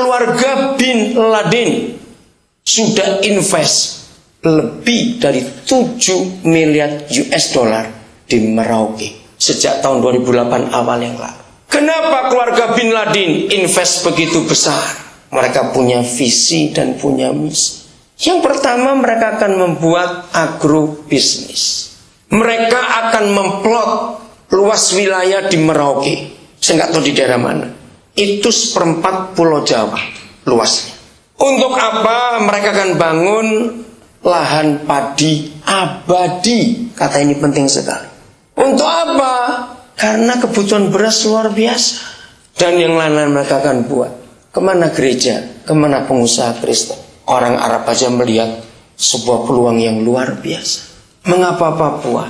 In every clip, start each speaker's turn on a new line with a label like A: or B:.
A: keluarga bin Laden sudah invest lebih dari 7 miliar US dollar di Merauke sejak tahun 2008 awal yang lalu. Kenapa keluarga bin Laden invest begitu besar? Mereka punya visi dan punya misi. Yang pertama, mereka akan membuat agrobisnis. Mereka akan memplot luas wilayah di Merauke. Saya nggak tahu di daerah mana. Itu seperempat Pulau Jawa luasnya. Untuk apa? Mereka akan bangun lahan padi abadi. Kata ini penting sekali. Untuk apa? Karena kebutuhan beras luar biasa. Dan yang lain-lain mereka akan buat. Kemana gereja? Kemana pengusaha Kristen? Orang Arab aja melihat sebuah peluang yang luar biasa. Mengapa Papua?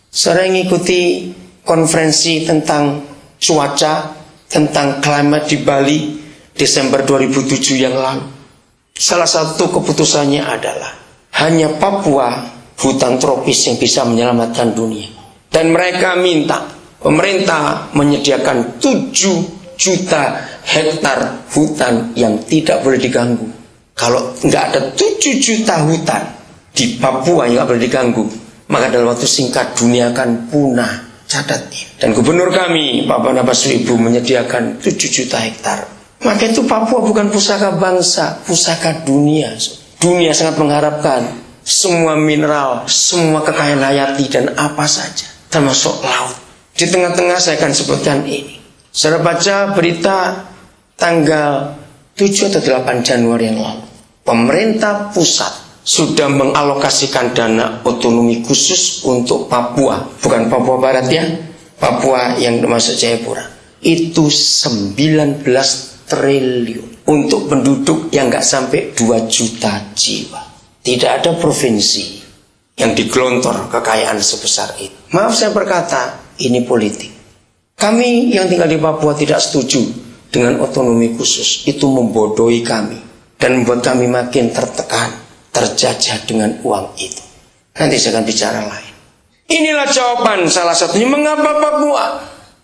A: Saya mengikuti konferensi tentang cuaca, tentang climate di Bali Desember 2007 yang lalu. Salah satu keputusannya adalah hanya Papua, hutan tropis yang bisa menyelamatkan dunia. Dan mereka minta pemerintah menyediakan 7 juta hektar hutan yang tidak boleh diganggu. Kalau nggak ada 7 juta hutan di Papua yang nggak boleh diganggu, maka dalam waktu singkat dunia akan punah. Catat ini. Dan gubernur kami, Pak Banabasribu, menyediakan 7 juta hektar. Maka itu Papua bukan pusaka bangsa, pusaka dunia. Dunia sangat mengharapkan semua mineral, semua kekayaan hayati dan apa saja, termasuk laut. Di tengah-tengah saya akan sebutkan ini. Saya baca berita tanggal 7 atau 8 Januari yang lalu. Pemerintah pusat sudah mengalokasikan dana otonomi khusus untuk Papua. Bukan Papua Barat ya, Papua yang termasuk Jayapura. Itu 19 triliun untuk penduduk yang nggak sampai 2 juta jiwa. Tidak ada provinsi yang digelontor kekayaan sebesar itu. Maaf saya berkata, ini politik. Kami yang tinggal di Papua tidak setuju dengan otonomi khusus. Itu membodohi kami dan membuat kami makin tertekan, terjajah dengan uang itu. Nanti saya akan bicara lain. Inilah jawaban salah satunya mengapa Papua.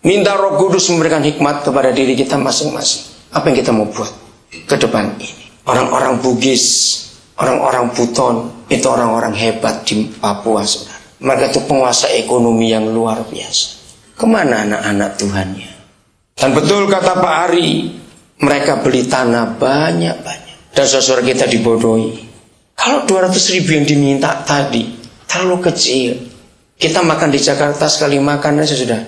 A: Minta Roh Kudus memberikan hikmat kepada diri kita masing-masing. Apa yang kita mau buat ke depan ini? Orang-orang Bugis, orang-orang Buton, itu orang-orang hebat di Papua, saudara. Mereka itu penguasa ekonomi yang luar biasa. Kemana anak-anak Tuhannya? Dan betul kata Pak Ari, mereka beli tanah banyak-banyak. Dan saudara kita dibodohi. Kalau 200.000 yang diminta tadi terlalu kecil. Kita makan di Jakarta sekali makan aja sudah.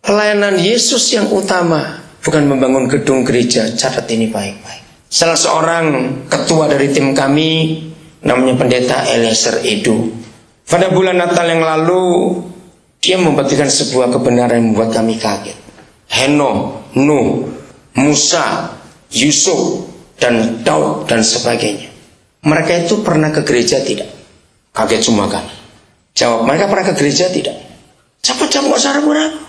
A: Pelayanan Yesus yang utama bukan membangun gedung gereja. Catat ini baik-baik. Salah seorang ketua dari tim kami namanya Pendeta Eliezer Edo. Pada bulan Natal yang lalu dia membagikan sebuah kebenaran yang membuat kami kaget. Henokh, Nuh, Musa, Yusuf, dan Daud dan sebagainya. Mereka itu pernah ke gereja tidak? Kaget semua kan? Jawab, mereka pernah ke gereja tidak? Cepat-cepat gak usah ragu-ragu.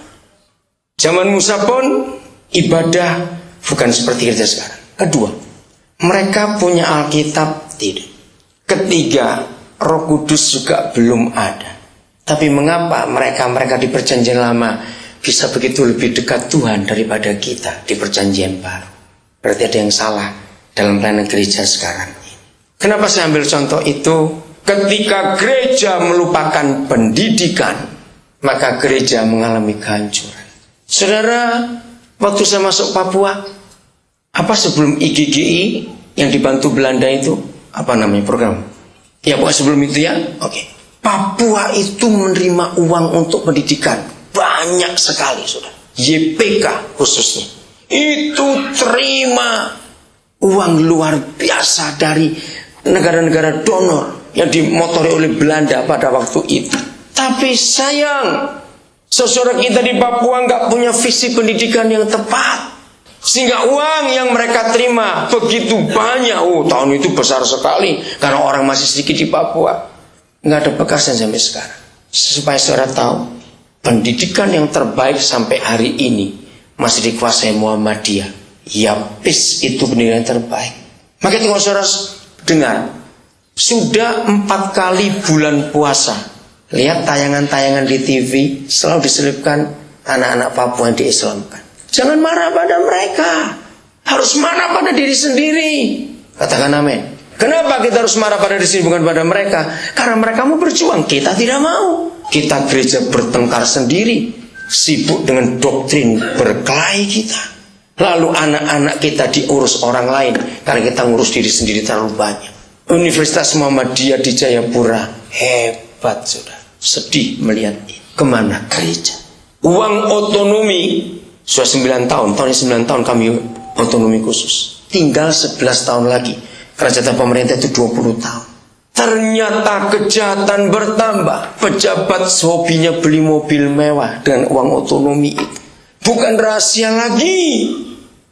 A: Zaman Musa pun ibadah bukan seperti gereja sekarang. Kedua, mereka punya Alkitab tidak. Ketiga, Roh Kudus juga belum ada. Tapi mengapa mereka di perjanjian lama bisa begitu lebih dekat Tuhan daripada kita di perjanjian baru? Berarti ada yang salah dalam pelayanan gereja sekarang ini. Kenapa saya ambil contoh itu? Ketika gereja melupakan pendidikan, maka gereja mengalami kehancuran. Saudara, waktu saya masuk Papua, apa sebelum IGGI yang dibantu Belanda itu, apa namanya program? Ya pokoknya sebelum itu ya, oke. Papua itu menerima uang untuk pendidikan banyak sekali, saudara. YPK khususnya itu terima uang luar biasa dari negara-negara donor yang dimotori oleh Belanda pada waktu itu. Tapi sayang, saudara kita di Papua nggak punya visi pendidikan yang tepat, sehingga uang yang mereka terima begitu banyak. Tahun itu besar sekali karena orang masih sedikit di Papua, nggak ada bekasnya sampai sekarang. Supaya saudara tahu, pendidikan yang terbaik sampai hari ini masih dikuasai Muhammadiyah. YAPIS itu pendidikan yang terbaik. Maka itu kalau saudara dengar, sudah 4 kali bulan puasa, lihat tayangan-tayangan di TV, selalu diselipkan anak-anak Papua yang diislamkan. Jangan marah pada mereka. Harus marah pada diri sendiri. Katakan amin. Kenapa kita harus marah pada diri sendiri bukan pada mereka? Karena mereka mau berjuang, kita tidak mau. Kita gereja bertengkar sendiri, sibuk dengan doktrin berkelahi kita. Lalu anak-anak kita diurus orang lain karena kita ngurus diri sendiri terlalu banyak. Universitas Muhammadiyah di Jayapura hebat, sudah. Sedih melihat ini. Kemana gereja? Uang otonomi sudah 9 tahun. Tahun 9 tahun kami otonomi khusus. Tinggal 11 tahun lagi. Kerajaan pemerintah itu 20 tahun. Ternyata kejahatan bertambah. Pejabat hobinya beli mobil mewah dengan uang otonomi itu. Bukan rahasia lagi.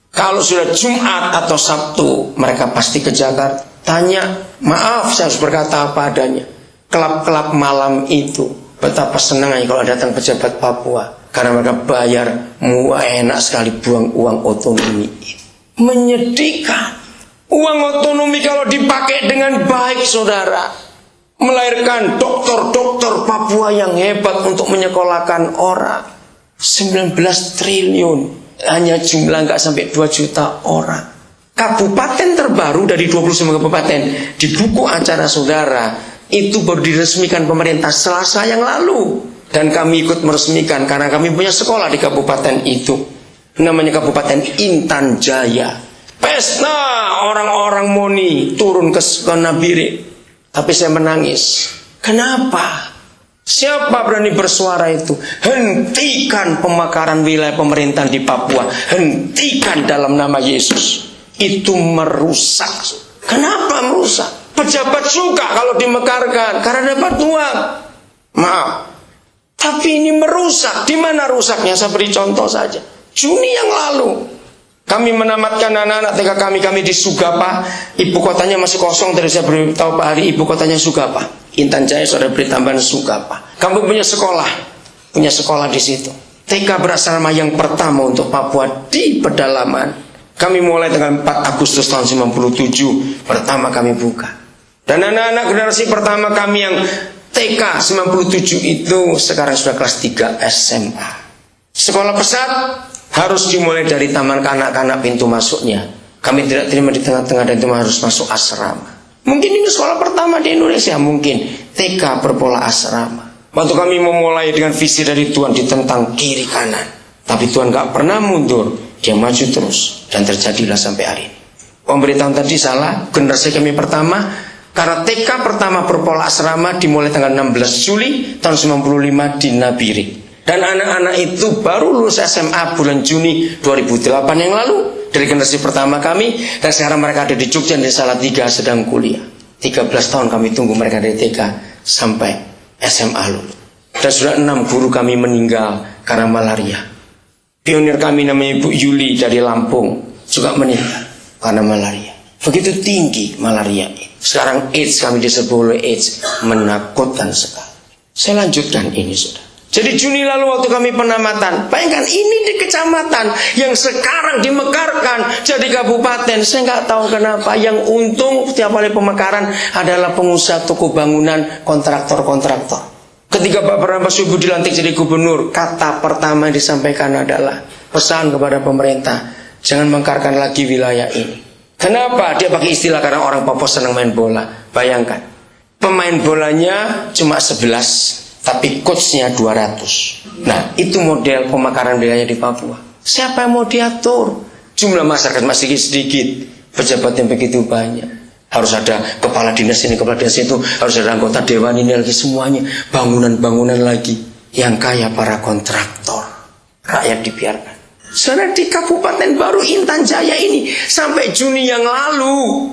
A: Kalau sudah Jumat atau Sabtu, mereka pasti ke Jakarta. Tanya, maaf saya harus berkata apa adanya. Kelab-kelab malam itu, betapa senangnya kalau datang pejabat Papua. Karena mereka bayar, enak sekali buang uang otonomi itu. Menyedihkan. Uang otonomi kalau dipakai dengan baik, saudara, melahirkan dokter-dokter Papua yang hebat untuk menyekolahkan orang. 19 triliun. Hanya jumlah nggak sampai 2 juta orang. Kabupaten terbaru dari 29 kabupaten di buku acara saudara itu baru diresmikan pemerintah Selasa yang lalu. Dan kami ikut meresmikan karena kami punya sekolah di kabupaten itu. Namanya Kabupaten Intan Jaya. Pesta orang-orang Moni turun ke Nabire. Tapi saya menangis. Kenapa? Siapa berani bersuara itu? Hentikan pemekaran wilayah pemerintahan di Papua. Hentikan dalam nama Yesus. Itu merusak. Kenapa merusak? Pejabat suka kalau dimekarkan karena dapat uang. Maaf. Tapi ini merusak. Di mana rusaknya? Saya beri contoh saja. Juni yang lalu kami menamatkan anak-anak TK kami di Sugapa. Ibu kotanya masih kosong. Tadi saya beritahu Pak Hari, ibu kotanya Sugapa. Intan Jaya sudah beri tambahan Sugapa. Kami punya sekolah di situ. TK berasrama yang pertama untuk Papua di pedalaman. Kami mulai tanggal 4 Agustus tahun 97. Pertama kami buka. Dan anak-anak generasi pertama kami yang TK 97 itu sekarang sudah kelas 3 SMA. Sekolah pesat harus dimulai dari taman kanak-kanak pintu masuknya. Kami tidak terima di tengah-tengah dan itu harus masuk asrama. Mungkin ini sekolah pertama di Indonesia, mungkin TK berpola asrama. Waktu kami memulai dengan visi dari Tuhan ditentang kiri kanan, tapi Tuhan gak pernah mundur, dia maju terus dan terjadilah sampai hari ini. Pemberitaan tadi salah, generasi kami pertama, karena TK pertama berpola asrama dimulai tanggal 16 Juli tahun 95 di Nabire. Dan anak-anak itu baru lulus SMA bulan Juni 2008 yang lalu dari generasi pertama kami. Dan sekarang mereka ada di Jogja dan Salatiga sedang kuliah. 13 tahun kami tunggu mereka dari TK sampai SMA lulus. Dan sudah 6 guru kami meninggal karena malaria. Pionir kami namanya Ibu Yuli dari Lampung juga meninggal karena malaria. Begitu tinggi malaria ini. Sekarang AIDS, kami disebut AIDS, menakutkan sekali. Saya lanjutkan ini sudah. Jadi Juni lalu waktu kami penamatan, bayangkan ini di kecamatan yang sekarang dimekarkan jadi kabupaten. Saya nggak tahu kenapa yang untung setiap kali pemekaran adalah pengusaha toko bangunan, kontraktor-kontraktor. Ketika Pak Barnabas Subu dilantik jadi gubernur, kata pertama yang disampaikan adalah pesan kepada pemerintah, jangan mekarkan lagi wilayah ini. Kenapa? Dia pakai istilah karena orang Papua senang main bola. Bayangkan, pemain bolanya cuma 11. Tapi coachnya 200. Nah, itu model pemekaran wilayah di Papua. Siapa yang mau diatur? Jumlah masyarakat masih sedikit, pejabat yang begitu banyak. Harus ada kepala dinas ini, kepala dinas itu, harus ada anggota dewan ini lagi, semuanya bangunan-bangunan lagi. Yang kaya para kontraktor, rakyat dibiarkan. Saudara, di Kabupaten Baru Intan Jaya ini sampai Juni yang lalu,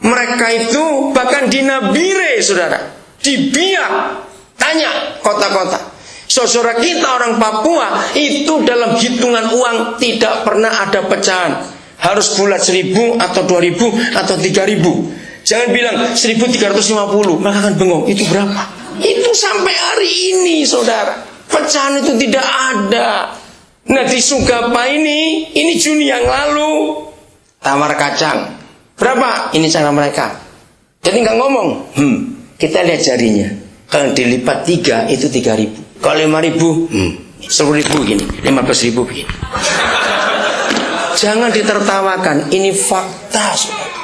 A: mereka itu bahkan di Nabire, saudara, di Biak. Tanya kota-kota. Saudara kita orang Papua itu dalam hitungan uang tidak pernah ada pecahan. Harus bulat 1.000 atau 2.000 atau 3.000. Jangan bilang 1.350. Mereka akan bengong. Itu berapa? Itu sampai hari ini, saudara. Pecahan itu tidak ada. Nah, di Sugapa ini Juni yang lalu, tawar kacang. Berapa? Ini cara mereka. Jadi nggak ngomong. Kita lihat jarinya. Kalau dilipat 3 itu 3.000. Kalau 5.000, 10.000 begini, 15.000 begini. Jangan ditertawakan, ini fakta, saudara.